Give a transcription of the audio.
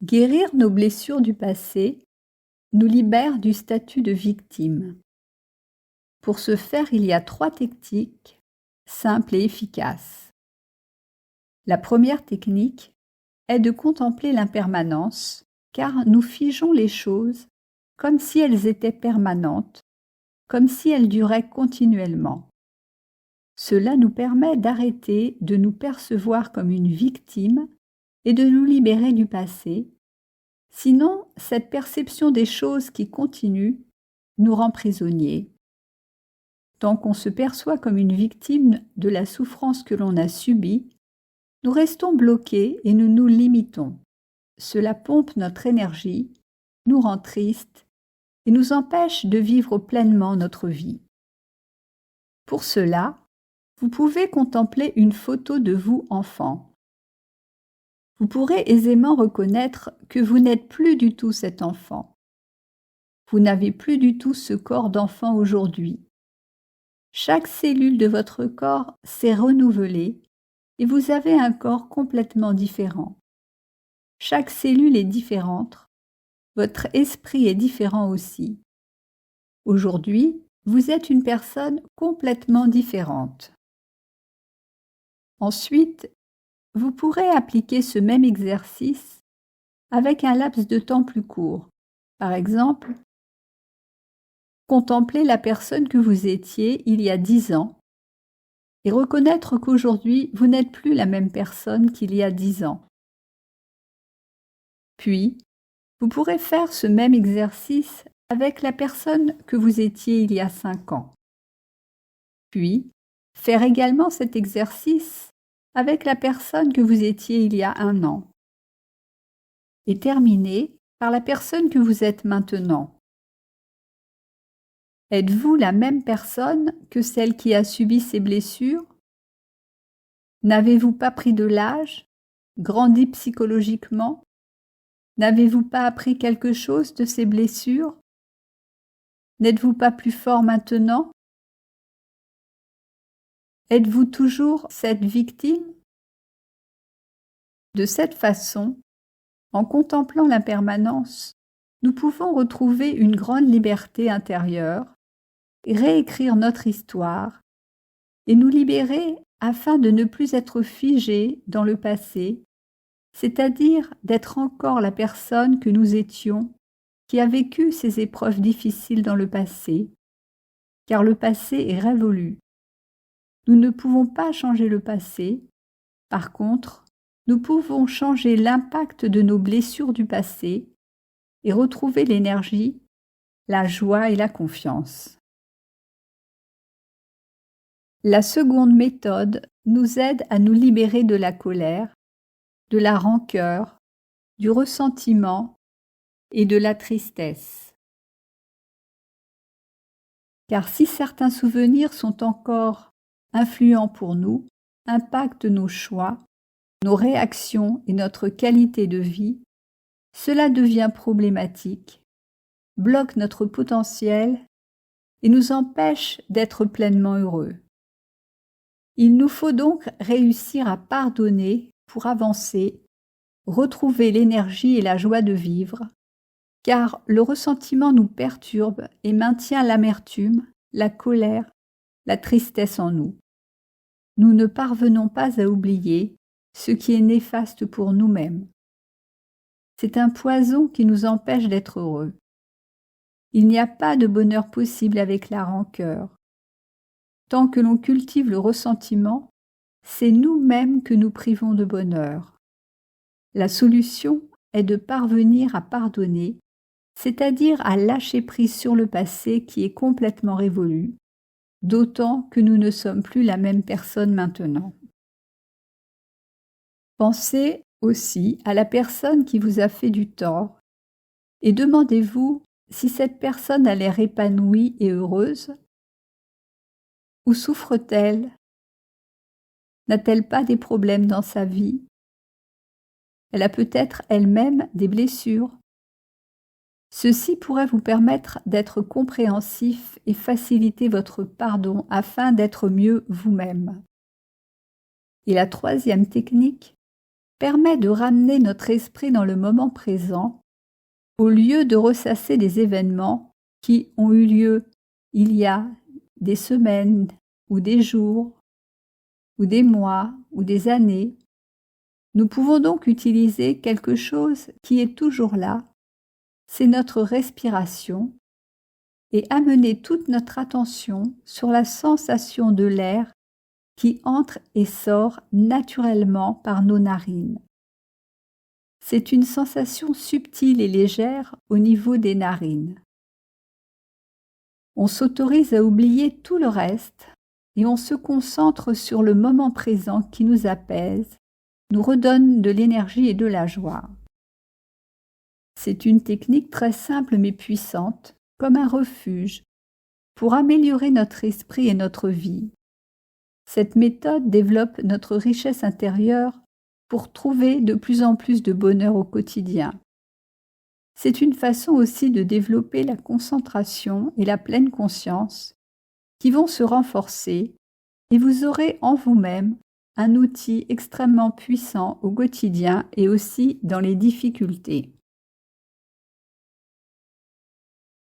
Guérir nos blessures du passé nous libère du statut de victime. Pour ce faire, il y a 3 techniques simples et efficaces. La première technique est de contempler l'impermanence, car nous figeons les choses comme si elles étaient permanentes, comme si elles duraient continuellement. Cela nous permet d'arrêter de nous percevoir comme une victime et de nous libérer du passé. Sinon, cette perception des choses qui continuent nous rend prisonniers. Tant qu'on se perçoit comme une victime de la souffrance que l'on a subie, nous restons bloqués et nous nous limitons. Cela pompe notre énergie, nous rend tristes et nous empêche de vivre pleinement notre vie. Pour cela, vous pouvez contempler une photo de vous enfant. Vous pourrez aisément reconnaître que vous n'êtes plus du tout cet enfant. Vous n'avez plus du tout ce corps d'enfant aujourd'hui. Chaque cellule de votre corps s'est renouvelée et vous avez un corps complètement différent. Chaque cellule est différente, votre esprit est différent aussi. Aujourd'hui, vous êtes une personne complètement différente. Ensuite, vous pourrez appliquer ce même exercice avec un laps de temps plus court. Par exemple, contempler la personne que vous étiez il y a 10 ans et reconnaître qu'aujourd'hui, vous n'êtes plus la même personne qu'il y a 10 ans. Puis, vous pourrez faire ce même exercice avec la personne que vous étiez il y a 5 ans. Puis, faire également cet exercice avec la personne que vous étiez il y a 1 an. Et terminer par la personne que vous êtes maintenant. Êtes-vous la même personne que celle qui a subi ces blessures? N'avez-vous pas pris de l'âge, grandi psychologiquement? N'avez-vous pas appris quelque chose de ces blessures? N'êtes-vous pas plus fort maintenant? Êtes-vous toujours cette victime? De cette façon, en contemplant l'impermanence, nous pouvons retrouver une grande liberté intérieure, réécrire notre histoire et nous libérer afin de ne plus être figés dans le passé, c'est-à-dire d'être encore la personne que nous étions qui a vécu ces épreuves difficiles dans le passé, car le passé est révolu. Nous ne pouvons pas changer le passé, par contre, nous pouvons changer l'impact de nos blessures du passé et retrouver l'énergie, la joie et la confiance. La seconde méthode nous aide à nous libérer de la colère, de la rancœur, du ressentiment et de la tristesse. Car si certains souvenirs sont encore influents pour nous, impactent nos choix, nos réactions et notre qualité de vie, cela devient problématique, bloque notre potentiel et nous empêche d'être pleinement heureux. Il nous faut donc réussir à pardonner pour avancer, retrouver l'énergie et la joie de vivre, car le ressentiment nous perturbe et maintient l'amertume, la colère, la tristesse en nous. Nous ne parvenons pas à oublier ce qui est néfaste pour nous-mêmes. C'est un poison qui nous empêche d'être heureux. Il n'y a pas de bonheur possible avec la rancœur. Tant que l'on cultive le ressentiment, c'est nous-mêmes que nous privons de bonheur. La solution est de parvenir à pardonner, c'est-à-dire à lâcher prise sur le passé qui est complètement révolu, d'autant que nous ne sommes plus la même personne maintenant. Pensez aussi à la personne qui vous a fait du tort et demandez-vous si cette personne a l'air épanouie et heureuse. Ou souffre-t-elle? N'a-t-elle pas des problèmes dans sa vie? Elle a peut-être elle-même des blessures. Ceci pourrait vous permettre d'être compréhensif et faciliter votre pardon afin d'être mieux vous-même. Et la troisième technique permet de ramener notre esprit dans le moment présent au lieu de ressasser des événements qui ont eu lieu il y a des semaines ou des jours ou des mois ou des années. Nous pouvons donc utiliser quelque chose qui est toujours là, c'est notre respiration, et amener toute notre attention sur la sensation de l'air qui entre et sort naturellement par nos narines. C'est une sensation subtile et légère au niveau des narines. On s'autorise à oublier tout le reste et on se concentre sur le moment présent qui nous apaise, nous redonne de l'énergie et de la joie. C'est une technique très simple mais puissante, comme un refuge, pour améliorer notre esprit et notre vie. Cette méthode développe notre richesse intérieure pour trouver de plus en plus de bonheur au quotidien. C'est une façon aussi de développer la concentration et la pleine conscience qui vont se renforcer et vous aurez en vous-même un outil extrêmement puissant au quotidien et aussi dans les difficultés.